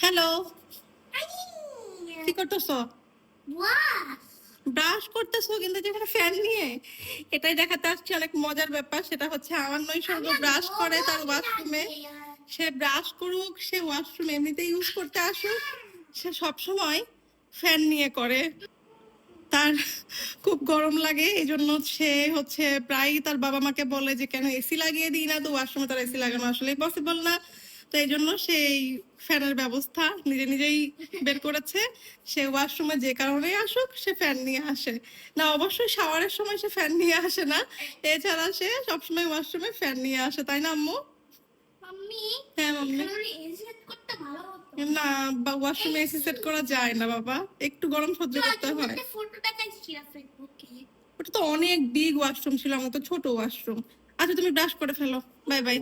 Hello, কি করতেছো? Brush করতেছো কিন্তু যেখানে ফ্যান নিয়ে। এটাই দেখাতে আসছি অনেক মজার ব্যাপার। সেটা হচ্ছে আমার নৈসর্গ ব্রাশ করে তার ওয়াশরুমে। সে ব্রাশ করুক, সে ওয়াশরুম এমনিতে ইউজ করতে আসুক, সে সবসময় ফ্যান নিয়ে করে। তার খুব গরম লাগে, এই জন্য সে হচ্ছে প্রায় তার বাবা মাকে বলে যে কেন এসি লাগিয়ে দিই না, তো ওয়াশরুমে তার এসি লাগানো আসলে পসিবল না। তো এই জন্য সেই ফ্যানের ব্যবস্থা নিজে নিজেই বের করেছে। সে ওয়াশরুমে যে কারণেই আসুক সে ফ্যান নিয়ে আসে। না, অবশ্যই শাওয়ারের সময় সে ফ্যান নিয়ে আসে না, এছাড়া সে সবসময় ওয়াশরুমে ফ্যান নিয়ে আসে, তাই না আম্মু? হ্যাঁ মাম্মি। না, ওয়াশরুমে এসি সেট করা যায় না বাবা, একটু গরম সহ্য করতে হয়। ওটা তো অনেক বিগ ওয়াশরুম ছিল, আমার তো ছোট ওয়াশরুম। আচ্ছা তুমি ব্রাশ করে ফেলো, বাই বাই।